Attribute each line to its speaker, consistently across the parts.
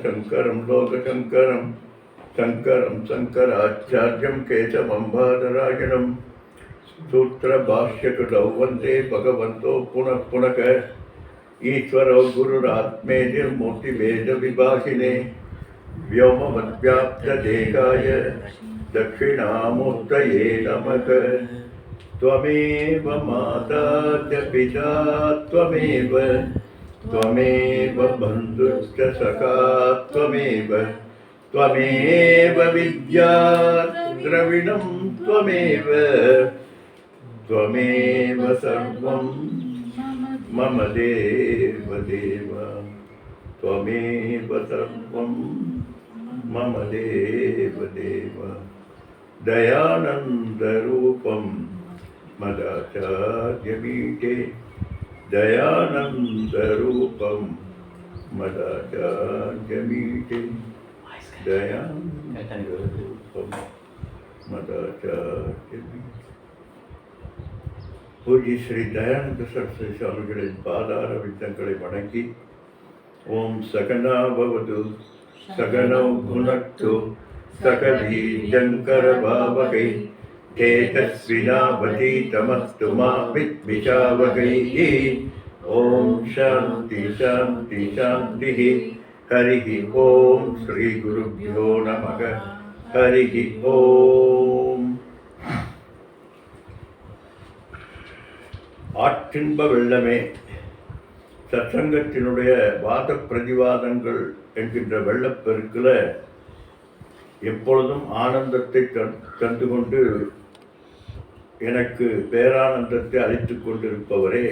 Speaker 1: शङ्करं लोकशङ्करं शङ्करं शङ्कराचार्यं केशवं बादरायणं सूत्रभाष्यकृतौ वन्दे भगवन्तो पुनः पुनः ईश्वरो गुरुरात्मेतिर्मूर्तिभेदविभागिने व्योमवद्व्याप्तदेहाय दक्षिणामूर्तये नमः। त्वमेव माता च पिता त्वमेव त्वमेव बन्धुश्च सखा त्वमेव त्वमेव विद्या द्रविणं त्वमेव त्वमेव सर्वं मम देव देव त्वमेव सर्वं मम देव देव। दयानन्दरूपं मदाचार्यमीटे दयानन्दरूपं मदाचार्यमीटे दयानन्दरूपं मदाचार्यमीटे। பூஜ்ய ஸ்ரீ தயானந்த சரஸ்வதி சுவாமிகளின் பாதார வித்தங்களை வணங்கி ஓம் சகனா பவது சகனௌ புனக்து சகலீ ஜங்கர பாவகை தேஜஸ்வினாவதீதமஸ்து மா வித்விஷாவகை। ஓம் சாந்தி சாந்தி சாந்தி। ஹரிஹி ஓம் ஸ்ரீ குருப்யோ நமக। ஹரிஹி ஓம்। ஆற்றின்ப வெள்ளமே, சத்சங்கத்தினுடைய வாத பிரதிவாதங்கள் என்கின்ற வெள்ளப்பெருக்கில் எப்பொழுதும் ஆனந்தத்தை தந்து கொண்டு எனக்கு பேரானந்தத்தை அளித்து கொண்டிருப்பவரே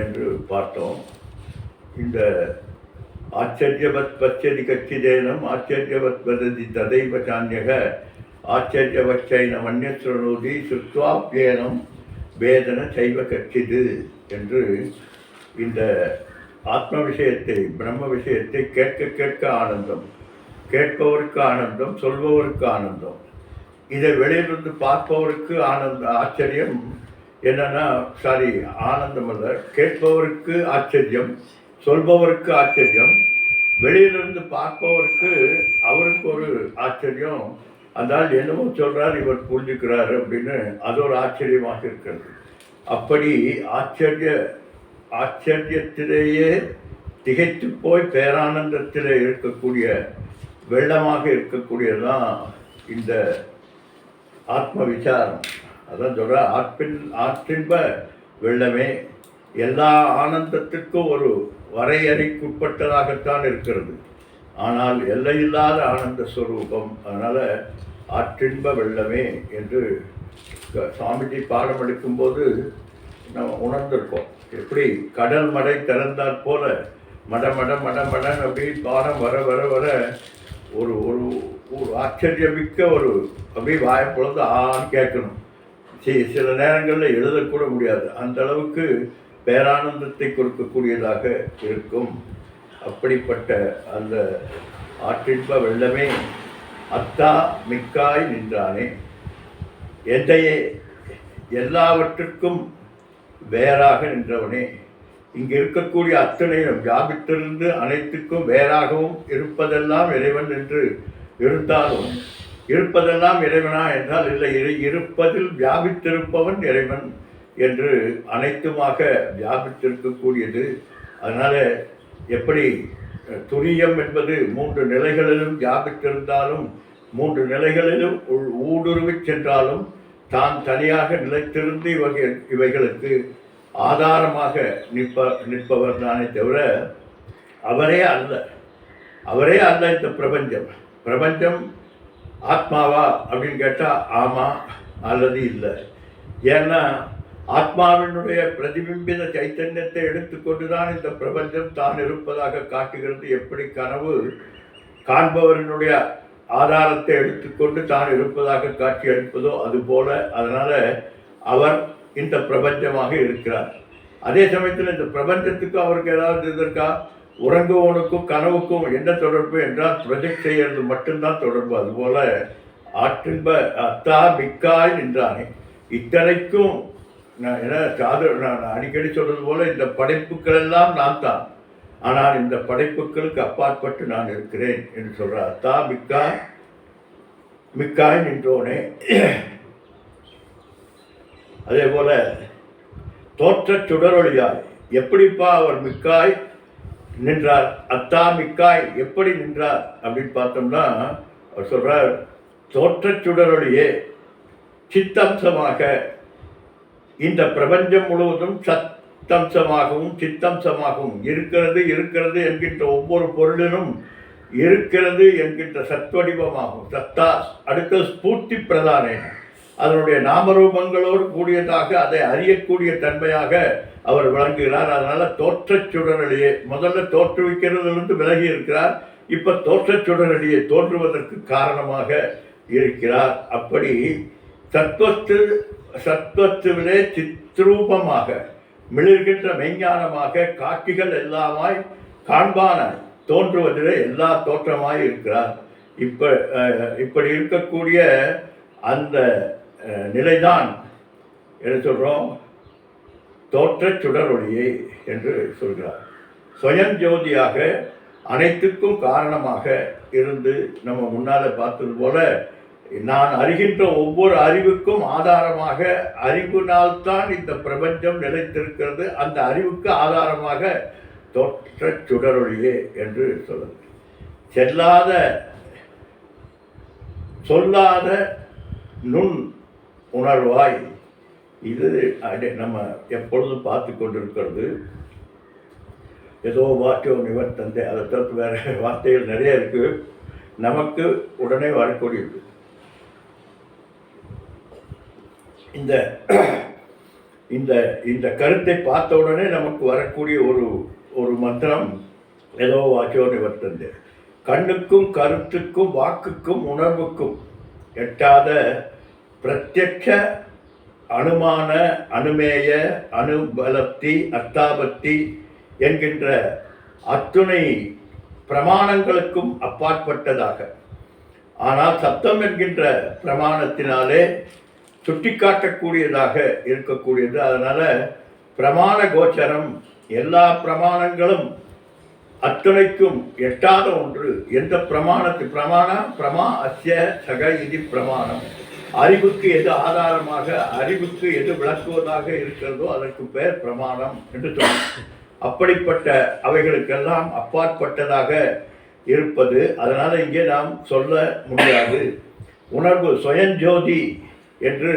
Speaker 1: என்று பார்த்தோம். இந்த ஆச்சரியவத் பச்சதி கச்சிதேனம் ஆச்சரியவத் வததி ததைவ சான்யக ஆச்சரியவச்சைன மன்யஸ்ரணோதி சுத்வாப்யேனம் வேதன சைவ கச்சிது என்று இந்த ஆத்ம விஷயத்தை பிரம்ம விஷயத்தை கேட்க கேட்க ஆனந்தம், கேட்பவருக்கு ஆனந்தம், சொல்பவருக்கு ஆனந்தம். இதை வெளியிலிருந்து பார்ப்பவருக்கு ஆச்சரியம் என்னன்னா, ஆனந்தம் அல்ல, கேட்பவருக்கு ஆச்சரியம், சொல்பவருக்கு ஆச்சரியம், வெளியிலிருந்து பார்ப்பவருக்கு அவருக்கு ஒரு ஆச்சரியம். அதனால் என்னமோ சொல்றார், இவர் புரிஞ்சுக்கிறாரு அப்படின்னு அது ஒரு ஆச்சரியமாக இருக்கிறது. அப்படி ஆச்சரியத்திலேயே திகைத்து போய் பேரானந்தத்திலே இருக்கக்கூடிய வெள்ளமாக இருக்கக்கூடியதான் இந்த ஆத்ம விசாரம். அதான் சொல்ற ஆற்றின்ப வெள்ளமே எல்லா ஆனந்தத்திற்கும் ஒரு வரையறைக்குட்பட்டதாகத்தான் இருக்கிறது. ஆனால் எல்லையில்லாத ஆனந்த ஸ்வரூபம். அதனால ஆற்றின்ப வெள்ளமே என்று சுவாமிஜி பாடம் எடுக்கும்போது நம்ம உணர்ந்திருக்கோம். எப்படி கடல் மடை திறந்தாற் போல மட மட மட மடன் அப்படி பாடம் வர வர வர ஒரு ஒரு ஒரு ஆச்சரியமிக்க ஒரு அப்படி வாய்ப்பொழுது ஆன்னு கேட்கணும். சில நேரங்களில் எழுதக்கூட முடியாது, அந்த அளவுக்கு பேரானந்தத்தை கொடுக்கக்கூடியதாக இருக்கும். அப்படிப்பட்ட அந்த ஆற்றின்ப வெள்ளமே அத்தா மிக்காய் நின்றானே, எந்தையே எல்லாவற்றுக்கும் வேறாக நின்றவனே, இங்கு இருக்கக்கூடிய அத்தனையும் வியாபித்திருந்து அனைத்துக்கும் வேறாகவும் இருப்பதெல்லாம் இறைவன் என்று இருந்தாலும், இருப்பதெல்லாம் இறைவனா என்றால் இல்லை, இருப்பதில் வியாபித்திருப்பவன் இறைவன் என்று அனைத்துமாக வியாபித்திருக்கக்கூடியது. அதனால எப்படி துரியம் என்பது 3 நிலைகளிலும் வியாபித்திருந்தாலும் 3 நிலைகளிலும் ஊடுருவி சென்றாலும் தான் தனியாக நிலைத்திருந்து இவைகளுக்கு ஆதாரமாக நிற்பவர் தானே தவிர அவரே அல்ல இந்த பிரபஞ்சம் ஆத்மாவா அப்படின்னு கேட்டால் ஆமாம் அல்லது இல்லை. ஏன்னா ஆத்மாவினுடைய பிரதிபிம்பித சைத்தன்யத்தை எடுத்துக்கொண்டு தான் இந்த பிரபஞ்சம் தான் இருப்பதாக காட்டுகிறது. எப்படி கனவு காண்பவரினுடைய ஆதாரத்தை எடுத்துக்கொண்டு தான் இருப்பதாக காட்சி அளிப்பதோ அதுபோல, அதனால அவர் இந்த பிரபஞ்சமாக இருக்கிறார். அதே சமயத்தில் இந்த பிரபஞ்சத்துக்கு அவருக்கு ஏதாவது இருக்கா? உறங்குவனுக்கும் கனவுக்கும் என்ன தொடர்பு என்றால் ப்ரொஜெக்ட் செய்யறது மட்டும்தான் தொடர்பு. அதுபோல ஆற்றின்ப அத்தா மிக்காய் நின்றானே, இத்தனைக்கும் நான் அடிக்கடி சொல்றது போல இந்த படைப்புகள் எல்லாம் நான் தான். ஆனால் இந்த படைப்புகளுக்கு அப்பாற்பட்டு நான் இருக்கிறேன் என்று சொல்கிறார். அத்தா மிக்காய் மிக்காய் நின்றோனே. அதே போல தோற்ற சுடரொளியாய் எப்படிப்பா அவர் மிக்காய் நின்றார், அத்தா மிக்காய் எப்படி நின்றார் அப்படின்னு பார்த்தோம்னா அவர் சொல்றார், தோற்ற சுடரொளியே சித்தம்சமாக இந்த பிரபஞ்சம் முழுவதும் சத்தம்சமாகவும் சித்தம்சமாகவும் இருக்கிறது என்கின்ற ஒவ்வொரு பொருளிலும் இருக்கிறது என்கின்ற சத்வடிவமாகும். சத்தா அடுத்த ஸ்பூர்த்தி பிரதானே, அதனுடைய நாமரூபங்களோடு கூடியதாக அதை அறியக்கூடிய தன்மையாக அவர் விளங்குகிறார். அதனால தோற்ற சுடரொளியே, முதல்ல தோற்றுவிக்கிறதிலிருந்து விலகி இருக்கிறார், இப்ப தோற்ற சுடரொளியை தோன்றுவதற்கு காரணமாக இருக்கிறார். அப்படி சத்வத்துவிலே சித்ரூபமாக மிளிர்கின்ற மெய்ஞானமாக காட்சிகள் எல்லாமாய் காண்பானாய் தோன்றுவதிலே எல்லா தோற்றமாய் இருக்கிறார். இப்படி இருக்கக்கூடிய அந்த நிலைதான் என்ன சொல்கிறோம், தோற்ற சுடரொளியை என்று சொல்கிறார். சுயஞ்சோதியாக அனைத்துக்கும் காரணமாக இருந்து நம்ம முன்னால் பார்த்தது போல நான் அறிகின்ற ஒவ்வொரு அறிவுக்கும் ஆதாரமாக, அறிவினால்தான் இந்த பிரபஞ்சம் நிலைத்திருக்கிறது, அந்த அறிவுக்கு ஆதாரமாக தோற்ற சுடரொளியே என்று சொல்லுது. சொல்லாத நுண் உணர்வாய், இது நம்ம எப்பொழுதும் பார்த்து கொண்டிருக்கிறது. ஏதோ வாக்கியோ நிவர்த்தந்தை, அதை தவிர்த்து வேறு வார்த்தைகள் நிறைய இருக்குது, நமக்கு உடனே வரக்கூடியது. இந்த இந்த இந்த கருத்தை பார்த்த உடனே நமக்கு வரக்கூடிய ஒரு மந்திரம் ஏதோ வாக்கியோ நிவர்த்தந்தை. கண்ணுக்கும் கருத்துக்கும் வாக்குக்கும் உணர்வுக்கும் எட்டாத பிரத்யட்ச அனுமான அனுமேய அனுபலப்தி அர்த்தாபத்தி என்கின்ற அத்துணை பிரமாணங்களுக்கும் அப்பாற்பட்டதாக, ஆனால் சப்தம் என்கின்ற பிரமாணத்தினாலே சுட்டிக்காட்டக்கூடியதாக இருக்கக்கூடியது. அதனால பிரமாண கோச்சரம், எல்லா பிரமாணங்களும் அத்துணைக்கும் எட்டாத ஒன்று. எந்த பிரமா அஸ்ய சக இது பிரமாணம், அறிவுக்கு எது ஆதாரமாக, அறிவுக்கு எது விளக்குவதாக இருக்கிறதோ அதற்கு பெயர் பிரமாணம் என்று சொல்லும். அப்படிப்பட்ட அவைகளுக்கெல்லாம் அப்பாற்பட்டதாக இருப்பது. அதனால் இங்கே நாம் சொல்ல முடியாது. உணர்வு சுயஞ்சோதி என்று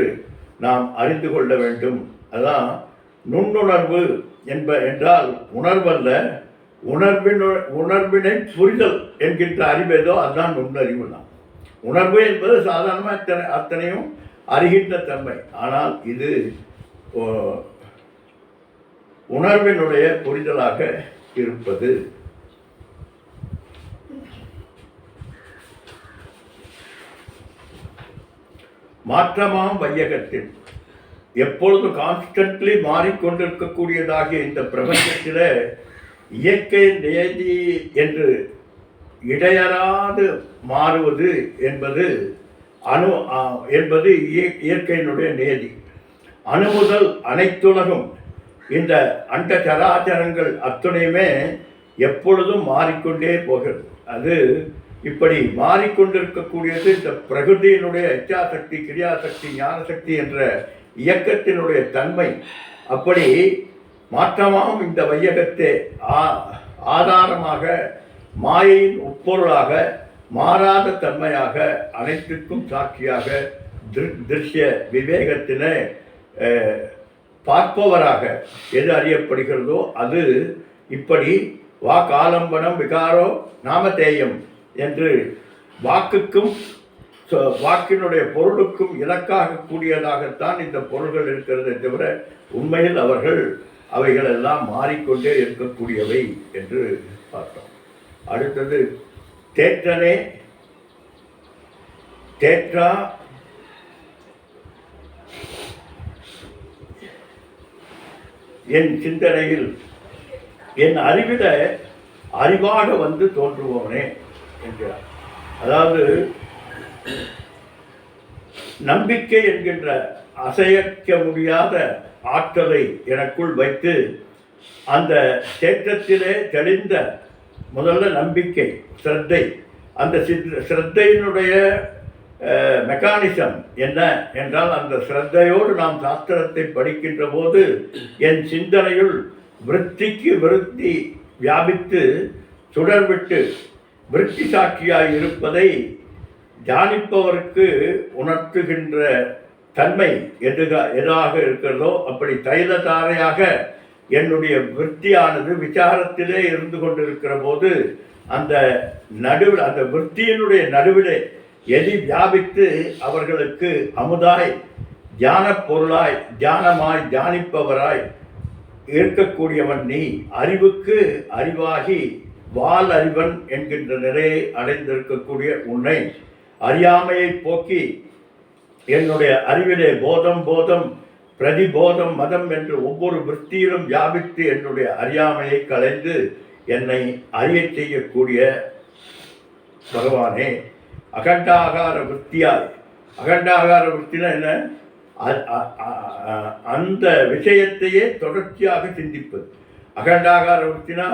Speaker 1: நாம் அறிந்து கொள்ள வேண்டும். அதான் நுண்ணுணர்வு என்றால் உணர்வல்ல, உணர்வினை புரிதல் என்கின்ற அறிவேதோ அதுதான் நுண்ணறிவு தான். உணர்வு என்பது சாதாரணமாக அத்தனையும் அறிகின்ற தன்மை. ஆனால் இது உணர்வினுடைய புரிதலாக இருப்பது. மாற்றமாம் வையகத்தில் எப்பொழுதும் கான்ஸ்டன்ட்லி மாறிக்கொண்டிருக்கக்கூடியதாகிய இந்த பிரபஞ்சத்தில் இயற்கை நியதி என்று இடையறாது மாறுவது என்பது இயற்கையினுடைய நியதி. அணு முதல் அனைத்துலகம், இந்த அண்ட சராச்சரங்கள் அத்துணையுமே எப்பொழுதும் மாறிக்கொண்டே போகிறது. அது இப்படி மாறிக்கொண்டிருக்கக்கூடியது இந்த பிரகிருதியினுடைய இச்சாசக்தி, கிரியாசக்தி, ஞானசக்தி என்ற இயக்கத்தினுடைய தன்மை. அப்படி மாற்றமாம் இந்த வையகத்தை ஆதாரமாக, மாயையின் உட்பொருளாக, மாறாத தன்மையாக, அனைத்துக்கும் சாட்சியாக, திருஷ்ய விவேகத்தினை பார்ப்பவராக எது அறியப்படுகிறதோ அது இப்படி வாக்காலம்பனம் விகாரோ நாமதேயம் என்று வாக்குக்கும் வாக்கினுடைய பொருளுக்கும் இலக்காக கூடியதாகத்தான் இந்த பொருள்கள் இருக்கிறதே தவிர உண்மையில் அவைகள் எல்லாம் மாறிக்கொண்டே இருக்கக்கூடியவை என்று பார்த்தோம். அடுத்தது தேற்றனே தேற்றா என் சிந்தனையில் என் அறிவில அறிவாக வந்து தோன்றுபவனே என்கிறார். அதாவது நம்பிக்கை என்கின்ற அசைக்க முடியாத ஆற்றலை எனக்குள் வைத்து அந்த தேற்றத்திலே தெளிந்த முதல்ல நம்பிக்கை, ஸ்ரத்தை. அந்த ஸ்ரத்தையினுடைய மெக்கானிசம் என்ன என்றால், அந்த ஸ்ரத்தையோடு நாம் சாஸ்திரத்தை படிக்கின்ற போது என் சிந்தனையுள் விருத்திக்கு விருத்தி வியாபித்து சுடர்விட்டு விருத்தி சாட்சியாய் இருப்பதை தியானிப்பவருக்கு உணர்த்துகின்ற தன்மை எதாக இருக்கிறதோ அப்படி தைலதாரையாக என்னுடைய விருத்தியானது விசாரத்திலே இருந்து கொண்டிருக்கிற போது அந்த நடுவில், அந்த விருத்தியினுடைய நடுவிலே எதி வியாபித்து அவர்களுக்கு அமுதாய் தியான பொருளாய் தியானமாய் தியானிப்பவராய் இருக்கக்கூடியவன் நீ. அறிவுக்கு அறிவாகி வால் அறிவன் என்கின்ற நிலையை அடைந்திருக்கக்கூடிய உன்னை அறியாமையை போக்கி என்னுடைய அறிவிலே போதம் போதம் பிரதிபோதம் மதம் என்று ஒவ்வொரு விற்த்தியிலும் வியாபித்து என்னுடைய அறியாமையை களைந்து என்னை அறிய செய்யக்கூடிய பகவானே, அகண்டாகார விற்த்தியாய். அகண்டாகார விற்த்தினா என்ன? அந்த விஷயத்தையே தொடர்ச்சியாக சிந்திப்பது. அகண்டாகார விற்த்தினா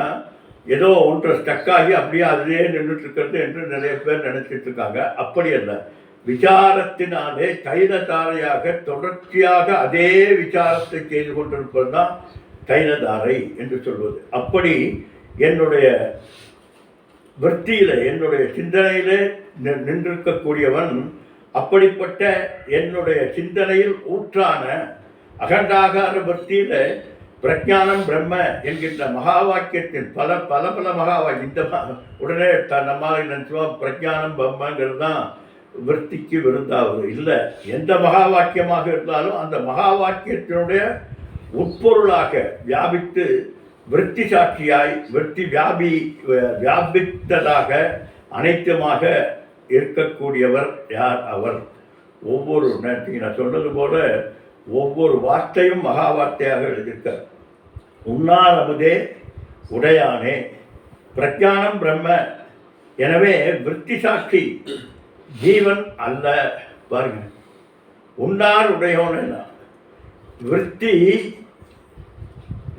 Speaker 1: ஏதோ ஒன்றை ஸ்டக்காகி அப்படியே அதிலே நின்றுட்டு இருக்கிறது என்று நிறைய பேர் நினைச்சிட்டு இருக்காங்க. அப்படி அல்ல. விசாரத்தினாலே தைலதாரையாக தொடர்ச்சியாக அதே விசாரத்தை செய்து கொண்டிருப்பது தான் தைலதாரை என்று சொல்வது. அப்படி என்னுடைய விற்த்தியில, என்னுடைய சிந்தனையிலே நின்றிருக்கக்கூடியவன், அப்படிப்பட்ட என்னுடைய சிந்தனையில் ஊற்றான அகண்டாகார விற்த்தியில பிரஜானம் பிரம்ம என்கின்ற மகா வாக்கியத்தின் பல பல பல மகா வாக்கியம். இந்த உடனே நம்மால் நினைச்சுவோம் பிரஜானம் பிரம்மங்கிறது தான் விற்த்திக்கு விருந்தாவது. இல்லை, எந்த மகா வாக்கியமாக இருந்தாலும் அந்த மகா வாக்கியத்தினுடைய உட்பொருளாக வியாபித்து விருத்தி சாட்சியாய் விருத்தி வியாபித்ததாக அனைத்துமாக இருக்கக்கூடியவர் யார்? அவர். ஒவ்வொரு நேரத்தையும் நான் சொன்னது போல ஒவ்வொரு வார்த்தையும் மகா வார்த்தையாக எழுதியிருக்கார். உன்னார் அமுதே உடையானே பிரஜானம் பிரம்ம. எனவே விருத்தி சாட்சி ஜீவன் அல்ல. பாருங்க, உன்னார் உடையோனா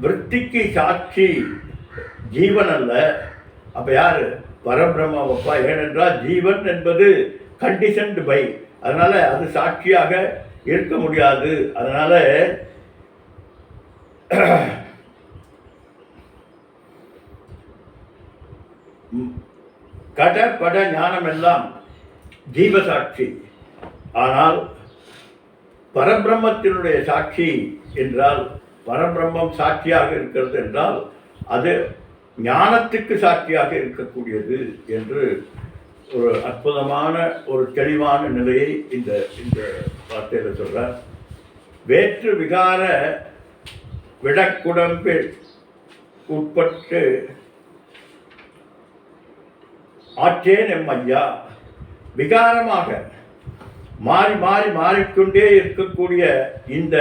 Speaker 1: விருத்திக்கு சாட்சி ஜீவன் அல்ல. அப்ப யாரு? பரபிரம்மப்பா. ஏனென்றால் ஜீவன் என்பது கண்டிஷன்டு பை, அதனால அது சாட்சியாக இருக்க முடியாது. அதனால கட பட ஞானம் எல்லாம் ஜீவசாட்சி. ஆனால் பரபிரம்மத்தினுடைய சாட்சி என்றால், பரபிரம்மம் சாட்சியாக இருக்கிறது என்றால் அது ஞானத்துக்கு சாட்சியாக இருக்கக்கூடியது என்று ஒரு அற்புதமான ஒரு தெளிவான நிலையை இந்த இந்த வார்த்தையில் சொல்றார். வேற்று விகார விடக்குடம்பில் உட்பட்டு ஆற்றேன் எம்மையா. விகாரமாக மாறி மாறி மாறிக்கொண்டே இருக்கக்கூடிய இந்த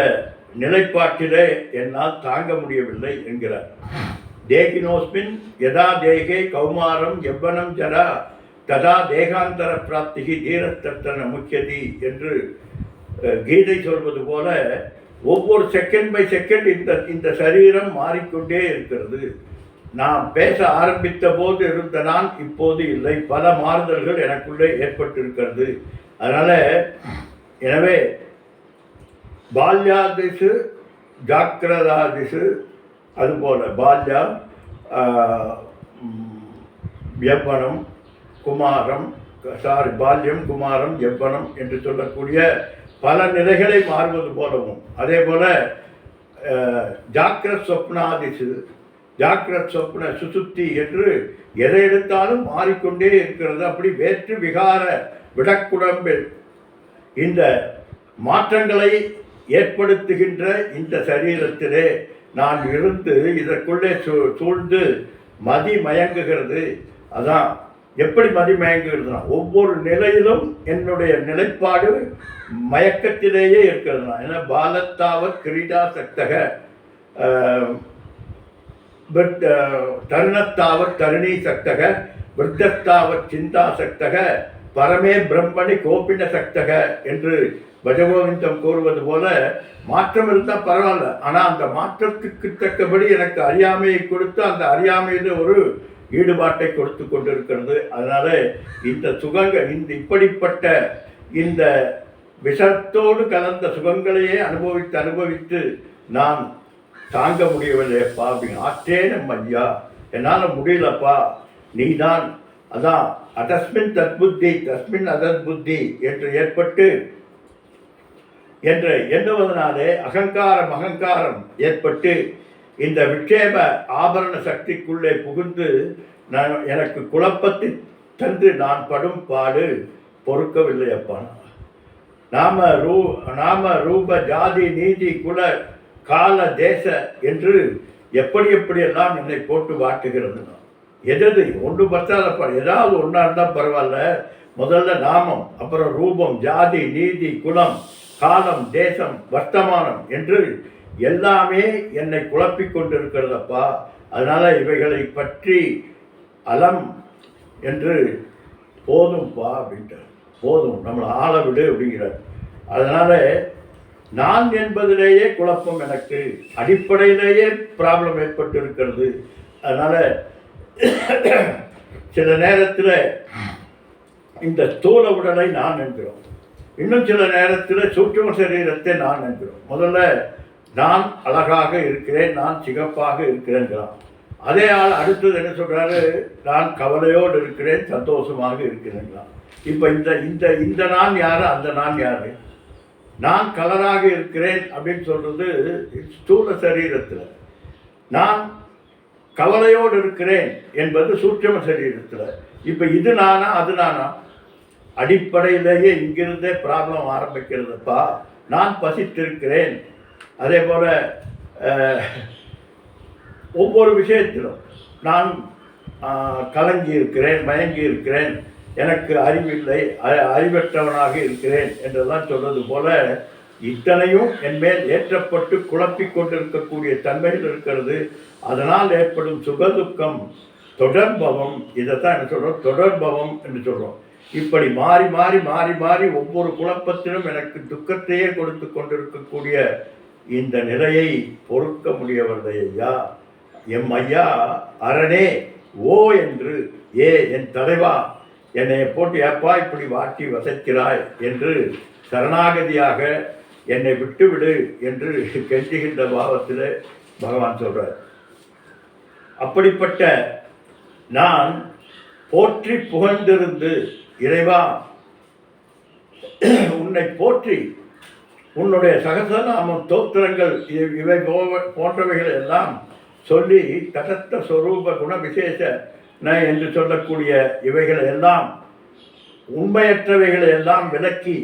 Speaker 1: நிலைப்பாட்டிலே என்னால் தாங்க முடியவில்லை என்கிறார். தேகினோஸ்மின் யதா தேகே கௌமாரம் எவ்வனம் ஜரா ததா தேகாந்தர பிராப்திகி தீரத்தன முக்கியதி என்று கீதை சொல்வது போல ஒவ்வொரு செகண்ட் பை செகண்ட் இந்த சரீரம் மாறிக்கொண்டே இருக்கிறது. நான் பேச ஆரம்பித்த போது இருந்த நான் இப்போது இல்லை. பல மாறுதல்கள் எனக்குள்ளே ஏற்பட்டிருக்கிறது. அதனால எனவே பால்யாதிசு ஜாக்கிரதாதிசு, அதுபோல பால்யம் யவ்வனம் குமாரம், பால்யம் குமாரம் யவ்வனம் என்று சொல்லக்கூடிய பல நிலைகளை மாறுவது போலவும், அதே போல ஜாக்கிரத் சொப்னாதிசு, ஜாக்கிரத் சொப்ன சுசுப்தி என்று எதை எடுத்தாலும் மாறிக்கொண்டே இருக்கிறது. அப்படி வேற்று விகார விடக்குடம்பில் இந்த மாற்றங்களை ஏற்படுத்துகின்ற இந்த சரீரத்திலே நான் இருந்து இதற்குள்ளே சூழ்ந்து மதி மயங்குகிறது. அதான் எப்படி மதி மயங்குகிறதுனா, ஒவ்வொரு நிலையிலும் என்னுடைய நிலைப்பாடு மயக்கத்திலேயே இருக்கிறதுனா. ஏன்னா பாலத்தாவத் கிரீடா சக்தக தருணத்தாவத் தருணி சக்தக விருத்தத்தாவத் சிந்தா சக்தக பரமே பிரம்மணி கோபின சக்தக என்று பஜகோவிந்தம் கூறுவது போல மாற்றம் இருந்தால் பரவாயில்ல, ஆனால் அந்த மாற்றத்துக்கு தக்கபடி எனக்கு அறியாமையை கொடுத்து அந்த அறியாமையில் ஒரு ஈடுபாட்டை கொடுத்து கொண்டிருக்கிறது. அதனால இந்த சுகங்கள் இப்படிப்பட்ட இந்த விஷத்தோடு கலந்த சுகங்களையே அனுபவித்து நான் தாங்க முடியவில்லையப்பா அப்படின்னு ஆற்றேன் ஐயா, என்னால் முடியலப்பா, நீ தான் அதான் அதஸ்மின் தத்புத்தி தஸ்மின் அதத் புத்தி என்று ஏற்பட்டு என்று எண்ணுவதனாலே அகங்காரம் ஏற்பட்டு இந்த விட்சேப ஆபரண சக்திக்குள்ளே புகுந்து எனக்கு குழப்பத்தை தந்து நான் படும் பாடு பொறுக்கவில்லையப்பா. நாம ரூப ஜாதி நீதி குல கால தேச என்று எப்படியெல்லாம் என்னை போட்டு வாட்டுகிறது. எது ஒன்று பத்தாதப்பா, ஏதாவது ஒன்றா இருந்தால் பரவாயில்ல, முதல்ல நாமம், அப்புறம் ரூபம், ஜாதி நீதி குலம் காலம் தேசம் வர்த்தமானம் என்று எல்லாமே என்னை குழப்பிக் கொண்டிருக்கிறதப்பா. அதனால் இவைகளை பற்றி அலம் என்று போதும்பா அப்படின்ட்டு, போதும் நம்மளை ஆள விடு அப்படிங்கிறார். அதனால் நான் என்பதிலேயே குழப்பம், எனக்கு அடிப்படையிலேயே ப்ராப்ளம் ஏற்பட்டு இருக்கிறது. அதனால் சில நேரத்தில் இந்த ஸ்தூல உடலை நான் என்கிறோம், இன்னும் சில நேரத்தில் சூட்சும சரீரத்தை நான் என்கிறோம். முதல்ல நான் அழகாக இருக்கிறேன், நான் சிகப்பாக இருக்கிறேங்கிறான். அதே ஆள் அடுத்தது என்ன சொல்கிறாரு, நான் கவலையோடு இருக்கிறேன், சந்தோஷமாக இருக்கிறேங்களாம். இப்போ இந்த நான் யார், அந்த நான் யார்? நான் கலராக இருக்கிறேன் அப்படின்னு சொல்கிறது ஸ்தூல சரீரத்தில், நான் கவலையோடு இருக்கிறேன் என்பது சூட்சும சரீரத்தில். இப்போ இது நானா அது நானா? அடிப்படையிலேயே இங்கிருந்தே ப்ராப்ளம் ஆரம்பிக்கிறதுப்பா. நான் பசித்திருக்கிறேன், அதே போல் ஒவ்வொரு விஷயத்திலும் நான் கலங்கி இருக்கிறேன், மயங்கி இருக்கிறேன், எனக்கு அறிவில்லை, அறிவற்றவனாக இருக்கிறேன் என்றெல்லாம் சொல்வது போல இத்தனையும் என்மேல் ஏற்றப்பட்டு குழப்பிக் கொண்டிருக்கக்கூடிய தன்மையில் இருக்கிறது. அதனால் ஏற்படும் சுகதுக்கம் தொடர்பவம், இதைத்தான் என்ன சொல்கிறோம், தொடர்பவம் என்று சொல்கிறோம். இப்படி மாறி மாறி மாறி மாறி ஒவ்வொரு குழப்பத்திலும் எனக்கு துக்கத்தையே கொடுத்து கொண்டிருக்கக்கூடிய இந்த நிலையை பொறுக்க முடியவில்லை ஐயா. எம் ஐயா அரணே ஓ என்று, என் தலைவா, என்னை போட்டு ஏப்பா இப்படி வாட்டி வசைக்கிறாய் என்று சரணாகதியாக என்னை விட்டுவிடு என்று கெஞ்சுகின்ற பாவத்தில் பகவான் சொல்கிறார். அப்படிப்பட்ட நான் போற்றி புகழ்ந்திருந்து, இறைவா உன்னை போற்றி உன்னுடைய சகசநாமம் தோத்திரங்கள் இவை போன்றவைகள் எல்லாம் சொல்லி தடத்த சொரூப குண விசேஷ என்று சொல்லக்கூடிய இவைகளை எல்லாம் உண்மையற்றவைகளை எல்லாம் விலக்கி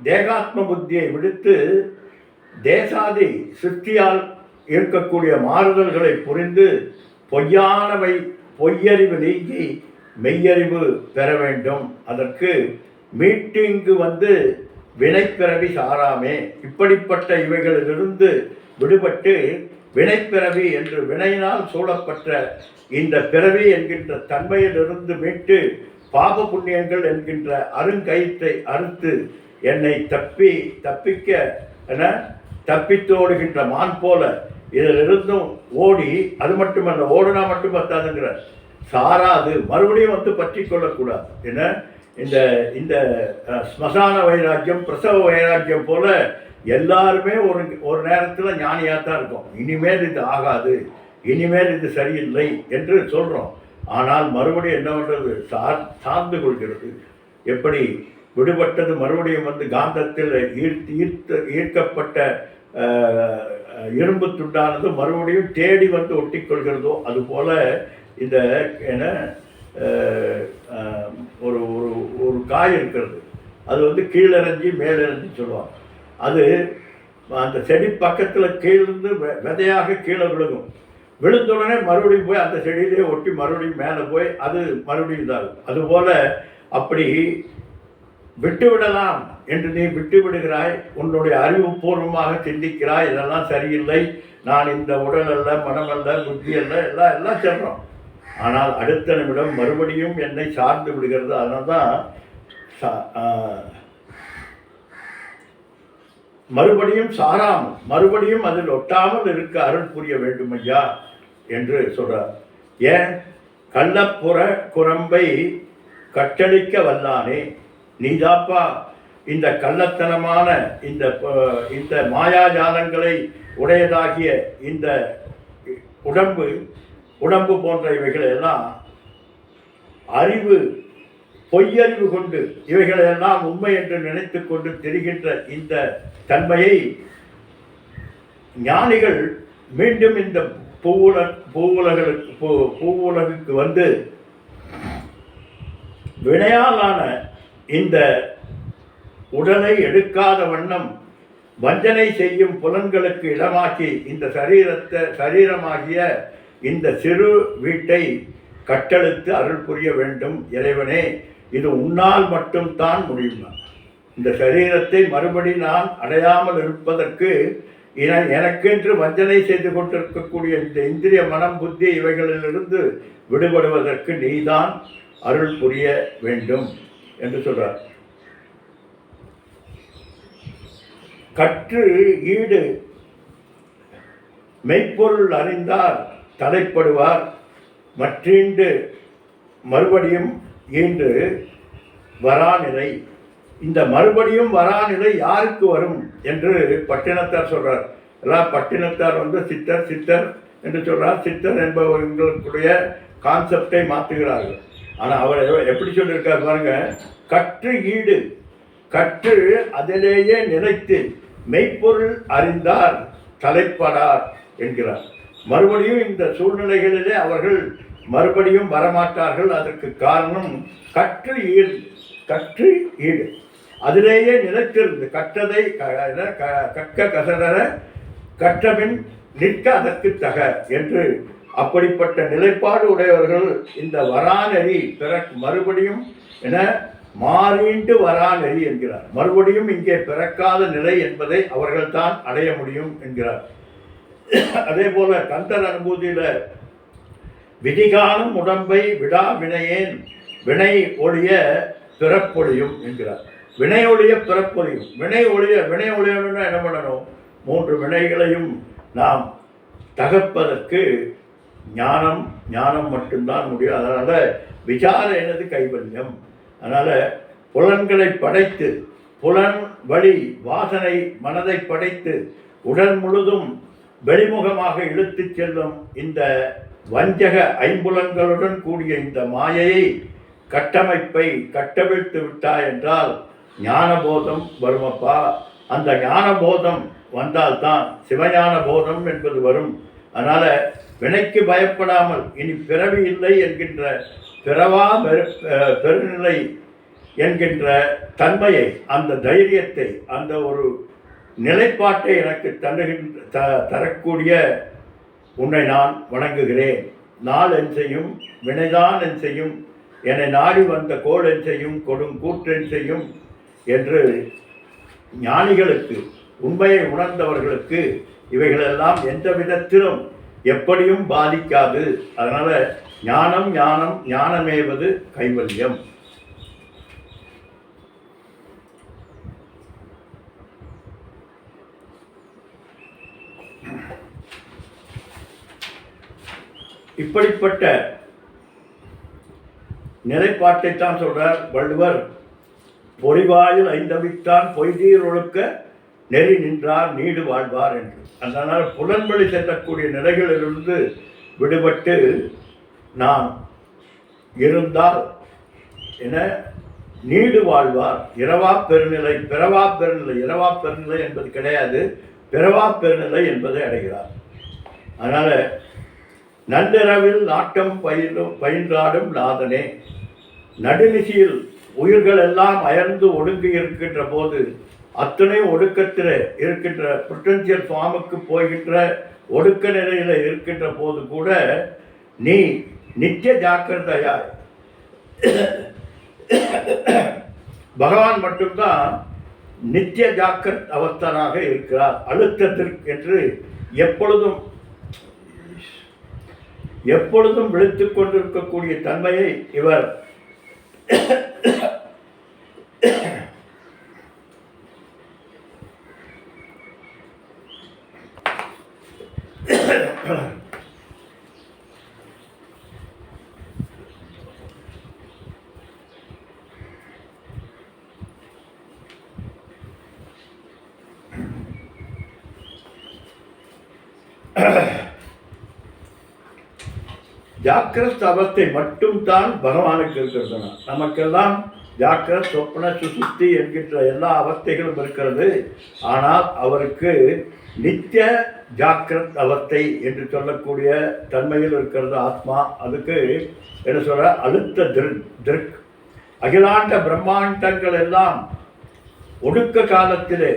Speaker 1: தேகாத்ம புத்தியை விடுத்து தேசாதி சிருஷ்டியால் இருக்கக்கூடிய மாறுதல்களை புரிந்து பொய்யானவை பொய்யறிவு நீங்கி மெய்யறிவு பெற வேண்டும். அதற்கு மீட்டிங்கு வினைப்பிறவி சாராமே. இப்படிப்பட்ட இவைகளிலிருந்து விடுபட்டு வினைப்பிறவி என்று வினையினால் சூழப்பட்ட இந்த பிறவி என்கின்ற தன்மையிலிருந்து மீட்டு பாப புண்ணியங்கள் என்கின்ற அருங்கயிற்றை அறுத்து என்னை தப்பிக்க என தப்பித்தோடுகின்ற மான் போல இதிலிருந்தும் ஓடி, அது மட்டுமல்ல ஓடுனா மட்டும் பத்தாதுங்கிற சாராது மறுபடியும் பற்றி கொள்ளக்கூடாது. ஏன்னா இந்த ஸ்மசான வைராக்கியம் பிரசவ வைராக்கியம் போல எல்லாருமே ஒரு நேரத்தில் ஞானியாக தான் இருக்கும். இனிமேல் இது ஆகாது, இனிமேல் இது சரியில்லை என்று சொல்கிறோம். ஆனால் மறுபடியும் என்ன பண்ணுறது, சார்ந்து கொள்கிறது. எப்படி விடுபட்டது மறுபடியும் காந்தத்தில் ஈர்க்கப்பட்ட இரும்பு துண்டானது மறுபடியும் தேடி ஒட்டிக்கொள்கிறதோ அதுபோல் இந்த என்ன ஒரு ஒரு காய் இருக்கிறது, அது கீழிறஞ்சி மேலிறஞ்சி சொல்லுவாங்க. அது அந்த செடி பக்கத்தில் கீழிருந்து விதையாக கீழே விழுகும். விழுந்துடனே மறுபடியும் போய் அந்த செடியிலே ஒட்டி மறுபடியும் மேலே போய் அது மறுபடியும் இதாகும். அதுபோல் அப்படி விட்டுவிடலாம் என்று நீ விட்டு விடுகிறாய். உன்னுடைய அறிவுபூர்வமாக சிந்திக்கிறாய், இதெல்லாம் சரியில்லை, நான் இந்த உடல் அல்ல, மனம் அல்ல, புத்தி அல்ல, எல்லாம் சொல்கிறோம். ஆனால் அடுத்த நிமிடம் மறுபடியும் என்னை சார்ந்து விடுகிறது. அதனால தான் மறுபடியும் சாராமல் மறுபடியும் அதில் ஒட்டாமல் இருக்க அருள் புரிய வேண்டும் ஐயா என்று சொல்றார். ஏன்? கள்ளப்புற குரம்பை கட்டளிக்க வல்லானே, நீதாப்பா இந்த கள்ளத்தனமான இந்த மாயாஜாலங்களை உடையதாகிய இந்த உடம்பு போன்ற இவைகளை எல்லாம் அறிவு பொய்யறிவு கொண்டு இவைகளெல்லாம் உண்மை என்று நினைத்து கொண்டு தெரிகின்ற இந்த தன்மையை ஞானிகள் மீண்டும் இந்த பூவுலகுக்கு வந்து வினையாலான இந்த உடலை எடுக்காத வண்ணம் வஞ்சனை செய்யும் புலன்களுக்கு இடமாக்கி இந்த சரீரமாகிய இந்த சிறு வீட்டை கட்டெடுத்து அருள் புரிய வேண்டும் இறைவனே, இது உன்னால் மட்டும்தான் முடியும். இந்த சரீரத்தை மறுபடி நான் அடையாமல் இருப்பதற்கு எனக்கென்று வஞ்சனை செய்து கொண்டிருக்கக்கூடிய இந்த இந்திரிய மனம் புத்தி இவைகளிலிருந்து விடுபடுவதற்கு நீதான் அருள் புரிய வேண்டும் என்று சொல்றார். கற்று ஈடு மெய்ப்பொருள் அறிந்தார் தலைப்படுவார், மற்றீண்டு மறுபடியும் ஈண்டு வராநிலை. இந்த மறுபடியும் வராநிலை யாருக்கு வரும் என்று பட்டினத்தார் சொல்றார். எல்லாம் பட்டினத்தார் சித்தர் சித்தர் என்று சொல்றார். சித்தர் என்பவர்களுடைய கான்செப்டை மாற்றுகிறார்கள். ஆனால் அவர் எப்படி சொல்லியிருக்கார் பாருங்க, கற்று ஈடு, கற்று அதிலேயே நிலைத்து மெய்ப்பொருள் அறிந்தார் தலைப்படார் என்கிறார். மறுபடியும் இந்த சூழ்நிலைகளிலே அவர்கள் மறுபடியும் வரமாட்டார்கள். அதற்கு காரணம் கற்று ஈடு, அதிலேயே நிலைத்திருந்து கற்றதை கற்க கசடர கற்றபின் நிற்க அதற்கு தக என்று அப்படிப்பட்ட நிலைப்பாடு உடையவர்கள் இந்த வராநெறி மறுபடியும் என மாறீண்டு வராநெறி என்கிறார். மறுபடியும் இங்கே பிறக்காத நிலை என்பதை அவர்கள்தான் அடைய முடியும் என்கிறார். அதே போல கந்தர் அனுபூதியில விதிகாலம் உடம்பை விடா வினையேன் வினை ஒழிய பிறப்பொழியும் என்கிறார். வினை ஒழிய பிறப்பொழியும். வினை ஒழியணும்னா என்ன பண்ணணும்? 3 வினைகளையும் நாம் தகர்ப்பதற்கு ஞானம் மட்டும்தான் முடியும். அதனால விசார எனது கைவல்யம். அதனால புலன்களை படைத்து புலன் வழி வாசனை மனதை படைத்து உடல் முழுதும் வெளிமுகமாக இழுத்து செல்லும் இந்த வஞ்சக ஐம்புலன்களுடன் கூடிய இந்த மாயையை கட்டமைப்பை கட்டவிழ்த்து விட்டாய் என்றால் ஞானபோதம் வருமப்பா. அந்த ஞானபோதம் வந்தால்தான் சிவஞான போதம் என்பது வரும். அதனால வினைக்கு பயப்படாமல் இனி பிறவி இல்லை என்கின்ற பிறவா பெருநிலை என்கின்ற தன்மையை, அந்த தைரியத்தை, அந்த ஒரு நிலைப்பாட்டை எனக்கு தரக்கூடிய உன்னை நான் வணங்குகிறேன். நாள் என் செய்யும், வினைதான் என் செய்யும், என்னை நாடி வந்த கோள் என் செய்யும், கொடும் கூற்றென் செய்யும் என்று ஞானிகளுக்கு, உண்மையை உணர்ந்தவர்களுக்கு இவைகளெல்லாம் எந்த விதத்திலும் எப்படியும் பாதிக்காது. அதனால ஞானமேவது கைவல்யம். இப்படிப்பட்ட நிலைப்பாட்டைத்தான் சொல்றார் வள்ளுவர். பொறிவாயில் ஐந்தவித்தான் பொய்தீர் ஒழுக்க நெறி நின்றார் நீடு வாழ்வார் என்று. அதனால் புலன்வழி செல்லக்கூடிய நிலைகளிலிருந்து விடுபட்டு நாம் இருந்தால் என நீடு வாழ்வார். இரவா பெருநிலை, பிறவா பெருநிலை. இரவா பெருநிலை என்பது கிடையாது, பிறவா பெருநிலை என்பதை அடைகிறார். அதனால் நள்ளிரவில் நாட்டம் பயின்றாடும் நாதனே, நடுநிசியில் உயிர்கள் எல்லாம் அயர்ந்து ஒடுங்கி இருக்கின்ற போது, அத்தனை ஒடுக்கத்தில் இருக்கின்ற பொட்டன்சியல் ஃபார்முக்கு போகின்ற ஒடுக்க நிலையில் இருக்கின்ற போது கூட நீ நித்திய ஜாக்கிரதையாய், பகவான் மட்டும்தான் நித்திய ஜாக்கிரத் அவஸ்தனாக இருக்கிறார். அழுத்தத்திற்கு என்று எப்பொழுதும் எப்பொழுதும் விழித்துக் கொண்டிருக்கக்கூடிய தன்மையை இவர் ஜாக்கிரத் அவஸ்தை மட்டும் தான் பகவானுக்கு இருக்கிறது. நமக்கெல்லாம் ஜாக்கிரத், சொப்ன, சுசுப்தி என்கின்ற எல்லா அவஸ்தைகளும் இருக்கிறது. ஆனால் அவருக்கு நித்திய ஜாக்கிரத் அவஸ்தை என்று சொல்லக்கூடிய தன்மையில் இருக்கிறது ஆத்மா. அதுக்கு என்ன சொல்ற, அழுத்த திருக். அகிலாண்ட பிரம்மாண்டங்கள் எல்லாம் ஒடுக்க காலத்திலே,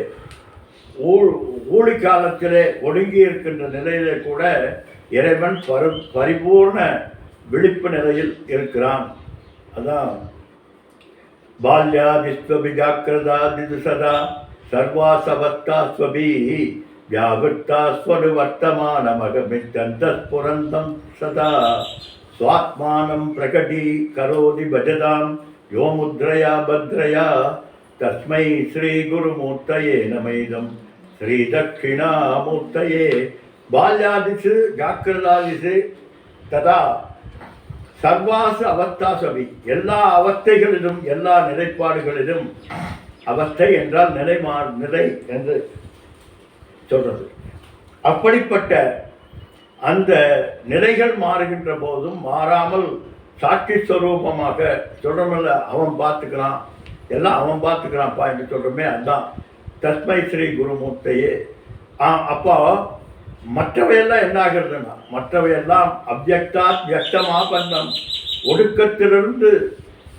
Speaker 1: ஊழி காலத்திலே ஒடுங்கி இருக்கின்ற நிலையிலே கூட இறைவன் பரிபூர்ண விழிப்பு நிலையில் இருக்கிறான். அதான் பால்யா விஸ்வபி ஜாக்கிரதா திது சதா சர்வாசவஸ்தா ஸ்வபி வியாவிருத்தா ஸ்வரு வர்த்தமான மகமித்தந்தஸ்புரந்தம் சதா ஸ்வாத்மானம் பிரகடி கரோதி பஜதாம் யோ முத்ரயா பத்ரயா தஸ்மை ஸ்ரீ குருமூர்த்தயே நமைதம் ஸ்ரீ தட்சிணாமூர்த்தயே. பால்யாதிசு ஜாக்கிரதாதிசு ததா சர்வாசு அவஸ்தாசவி, எல்லா அவஸ்தைகளிலும் எல்லா நிலைப்பாடுகளிலும், அவஸ்தை என்றால் நிலை என்று சொல்றது. அப்படிப்பட்ட அந்த நிலைகள் மாறுகின்ற போதும் மாறாமல் சாட்சி ஸ்வரூபமாக சொல்றமில்ல, அவன் பார்த்துக்கிறான், எல்லாம் அவன் பார்த்துக்கிறான்ப்பா என்று சொல்றமே, அதுதான் தஸ்மை ஸ்ரீ குருமூர்த்தையே. அப்போ மற்றவையெல்லாம் என்ன ஆகிறதுனா, மற்றவையெல்லாம் அவ்யக்தா வியக்தமாபந்தம், ஒடுக்கத்திலிருந்து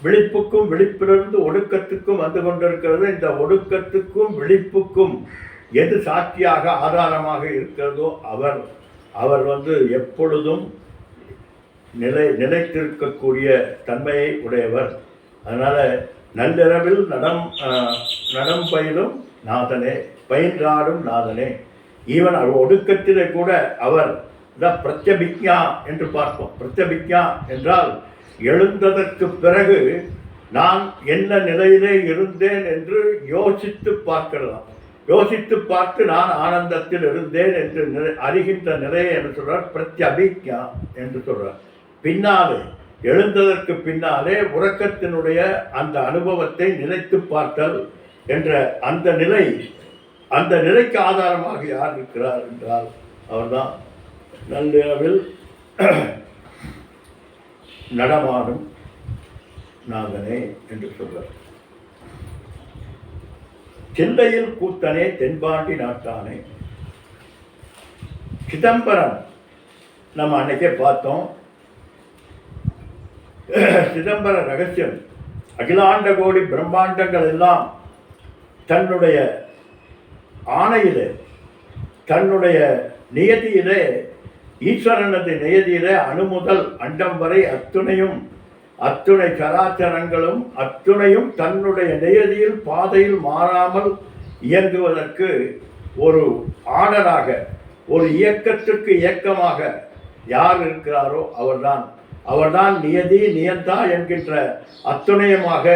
Speaker 1: விழிப்புக்கும் விழிப்பிலிருந்து ஒடுக்கத்துக்கும் வந்து கொண்டிருக்கிறது. இந்த ஒடுக்கத்துக்கும் விழிப்புக்கும் எது சாட்சியாக ஆதாரமாக இருக்கிறதோ அவர் எப்பொழுதும் நிலைத்திருக்கக்கூடிய தன்மையை உடையவர். அதனால நள்ளிரவில் நடம் பயிலும் நாதனே, பயின்றாடும் நாதனே. ஈவன் ஒடுக்கத்திலே கூட அவர் தான் பிரத்யபிக்ஞா என்று பார்ப்போம். பிரத்யபிக்ஞா என்றால் எழுந்ததற்கு பிறகு நான் என்ன நிலையிலே இருந்தேன் என்று யோசித்து பார்க்கலாம். யோசித்து பார்த்து நான் ஆனந்தத்தில் இருந்தேன் என்று அறிகின்ற நிலையை என்று சொல்றார் பிரத்யபிக்ஞா என்று சொல்றார். பின்னாலே எழுந்ததற்கு பின்னாலே உறக்கத்தினுடைய அந்த அனுபவத்தை நினைத்து பார்த்தல் என்ற அந்த நிலைக்கு ஆதாரமாக யார் இருக்கிறார் என்றால் அவர்தான் நள்ளிரவில் நடமாடும் நாதனே என்று சொல்றார். சில்லையில் கூத்தனே தென்பாண்டி நாட்டானே. சிதம்பரம் நம்ம அன்னைக்கே பார்த்தோம். சிதம்பர ரகசியம், அகிலாண்ட கோடி பிரம்மாண்டங்கள் எல்லாம் தன்னுடைய ஆணையிலே, தன்னுடைய நியதியிலே, ஈஸ்வரனது நியதியிலே அணுமுதல் அண்டம் வரை அத்துணை சராச்சரங்களும் அத்துணையும் தன்னுடைய நியதியில் பாதையில் மாறாமல் இயங்குவதற்கு ஒரு ஆர்டராக, ஒரு இயக்கத்திற்கு இயக்கமாக யார் இருக்கிறாரோ அவர்தான் நியதி நியந்தா என்கின்ற அத்துணையமாக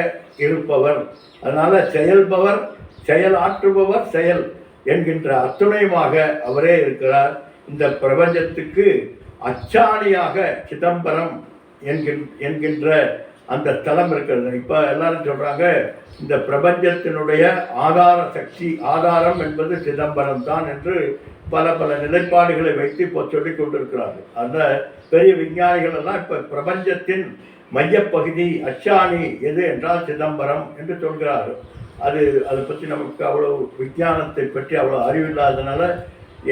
Speaker 1: இருப்பவர். அதனால செயல்பவர், செயலாற்றுபவர், செயல் என்கின்ற அத்துணையமாக அவரே இருக்கிறார். இந்த பிரபஞ்சத்துக்கு அச்சாணியாக சிதம்பரம் என்கின்ற அந்த ஸ்தலம் இருக்கிறது. இப்போ எல்லாரும் சொல்றாங்க இந்த பிரபஞ்சத்தினுடைய ஆதார சக்தி, ஆதாரம் என்பது சிதம்பரம் தான் என்று பல நிலைப்பாடுகளை வைத்து இப்போ சொல்லிக் கொண்டிருக்கிறார்கள். அந்த பெரிய விஞ்ஞானிகள் எல்லாம் இப்போ பிரபஞ்சத்தின் மையப்பகுதி அச்சாணி எது என்றால் சிதம்பரம் என்று சொல்கிறார்கள். அதை பற்றி நமக்கு அவ்வளோ விஞ்ஞானத்தை பற்றி அவ்வளோ அறிவில்லாதனால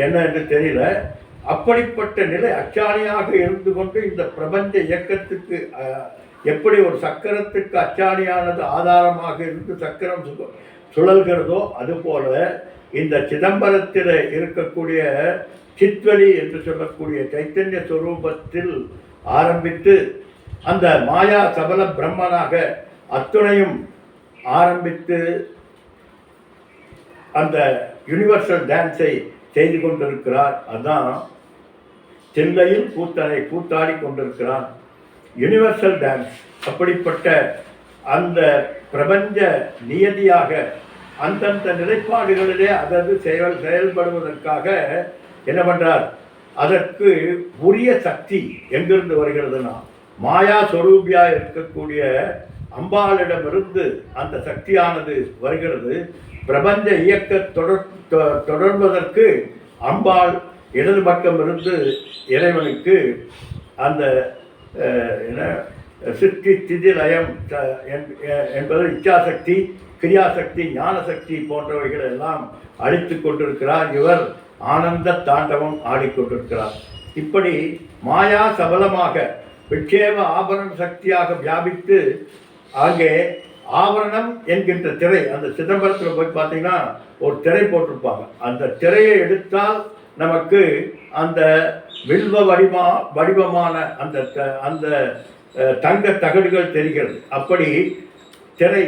Speaker 1: என்ன என்று தெரியல. அப்படிப்பட்ட நிலை அச்சாணியாக இருந்து கொண்டு இந்த பிரபஞ்ச இயக்கத்துக்கு எப்படி ஒரு சக்கரத்துக்கு அச்சாணியானது ஆதாரமாக இருந்து சக்கரம் சுழல்கிறதோ அதுபோல இந்த சிதம்பரத்தில் இருக்கக்கூடிய சித்வெளி என்று சொல்லக்கூடிய சைத்தன்ய ஸ்வரூபத்தில் ஆரம்பித்து அந்த மாயா சபல பிரம்மனாக அத்துணையும் ஆரம்பித்து அந்த யூனிவர்சல் டான்ஸை செய்து கொண்டிருக்கிறார். அதுதான் தில்லையில் கூத்தனை கூத்தாடி கொண்டிருக்கிறான். யுனிவர்சல் டான்ஸ் அப்படிப்பட்ட அந்த பிரபஞ்ச நியதியாக அந்தந்த நிலைப்பாடுகளிலே அதது செயல்படுவதற்காக என்ன பண்றார்? அதற்கு உரிய சக்தி எங்கிருந்து வருகிறதுனா மாயா சொரூபியா இருக்கக்கூடிய அம்பாளிடமிருந்து அந்த சக்தியானது வருகிறது. பிரபஞ்ச இயக்க தொடர்வதற்கு அம்பாள் இடது பக்கம் இருந்து இறைவனுக்கு அந்த சித்தி திதி லயம் என்பது இச்சாசக்தி, கிரியாசக்தி, ஞானசக்தி போன்றவைகள் எல்லாம் அழித்து கொண்டிருக்கிறார். இவர் ஆனந்த தாண்டவம் ஆடிக்கொண்டிருக்கிறார். இப்படி மாயா சபலமாக விட்சேப ஆபரண சக்தியாக வியாபித்து அங்கே ஆவரணம் என்கின்ற திரை, அந்த சிதம்பரத்தில் போய் பார்த்தீங்கன்னா ஒரு திரை போட்டிருப்பாங்க. அந்த திரையை எடுத்தால் நமக்கு அந்த வில்வ வடிவமான அந்த தங்க தகடுகள் தெரிகிறது. அப்படி திரை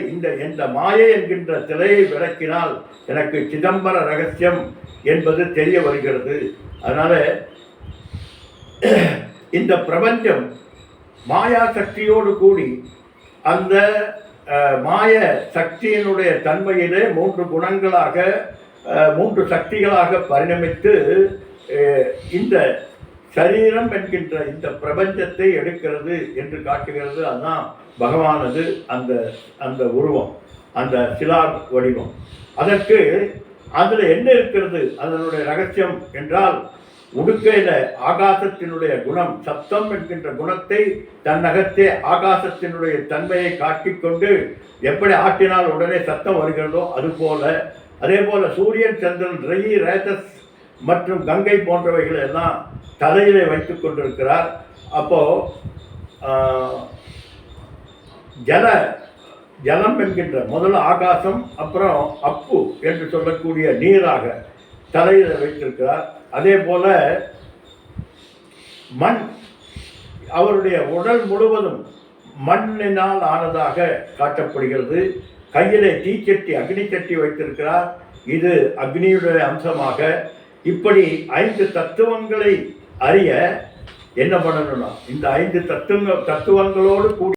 Speaker 1: இந்த மாயை என்கின்ற திரையை விளக்கினால் எனக்கு சிதம்பர ரகசியம் என்பது தெரிய வருகிறது. அதனால இந்த பிரபஞ்சம் மாயா சக்தியோடு கூடி அந்த மாய சக்தியினுடைய தன்மையிலே 3 குணங்களாக 3 சக்திகளாக பரிணமித்து இந்த சரீரம் என்கின்ற இந்த பிரபஞ்சத்தை எடுக்கிறது என்று காட்டுகிறது. அதுதான் பகவானது அந்த உருவம், அந்த சிலா வடிவம். அதற்கு அதில் என்ன இருக்கிறது? அதனுடைய ரகசியம் என்றால் உடுக்கையில் ஆகாசத்தினுடைய குணம், சப்தம் என்கின்ற குணத்தை தன்னகத்தே ஆகாசத்தினுடைய தன்மையை காட்டிக்கொண்டு எப்படி ஆட்டினால் உடனே சத்தம் வருகிறதோ அதுபோல, அதே போல சூரியன், சந்திரன், ரயி, ரேதஸ் மற்றும் கங்கை போன்றவைகள் எல்லாம் தலையிலே வைத்து கொண்டிருக்கிறார். அப்போ ஜலம் என்கின்ற முதல்ல ஆகாசம், அப்புறம் அப்பு என்று சொல்லக்கூடிய நீராக தலையில் வைத்திருக்கிறார். அதே போல மண், அவருடைய உடல் முழுவதும் மண்ணினால் ஆனதாக காட்டப்படுகிறது. கையிலே தீச்சட்டி, அக்னி சட்டி வைத்திருக்கிறார். இது அக்னியுடைய அம்சமாக. இப்படி 5 தத்துவங்களை அறிய என்ன பண்ணணும்னா இந்த 5 தத்துவங்களோடு கூடி